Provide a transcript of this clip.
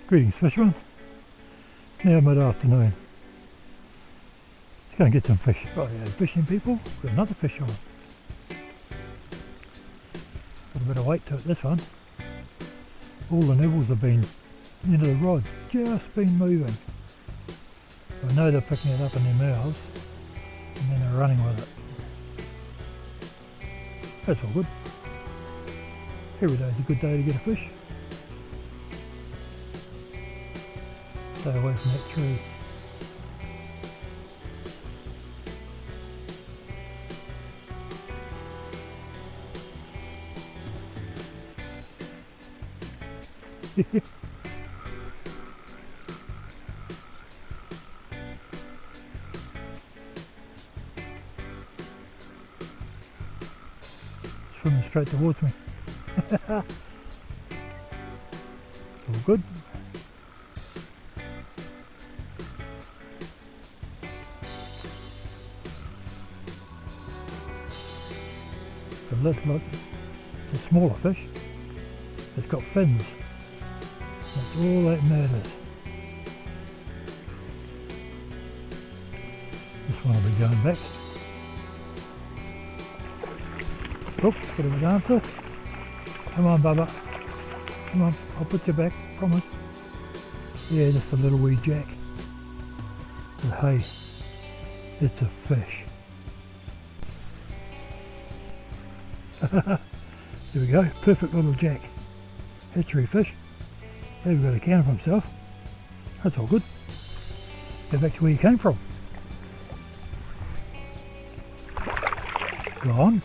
Greetings fishermen, now mid-afternoon. Let's go and get some fish. Right, fishing people, got another fish on. Got a bit of weight to it, this one. All the nibbles have been into the rod, just been moving. I know they're picking it up in their mouths and then they're running with it. That's all good. Every day is a good day to get a fish. Stay away from that tree. Swimming straight towards me. All good. The lid, look, it's a smaller fish. It's got fins. That's all that matters. This one will be going back. Oops, bit of a dancer. Come on, Bubba. Come on, I'll put you back, promise. Yeah, just a little wee jack. But hey, it's a fish. There we go, perfect little jack. Hatchery fish. They've got a can of himself. That's all good. Go back to where you came from. Go on.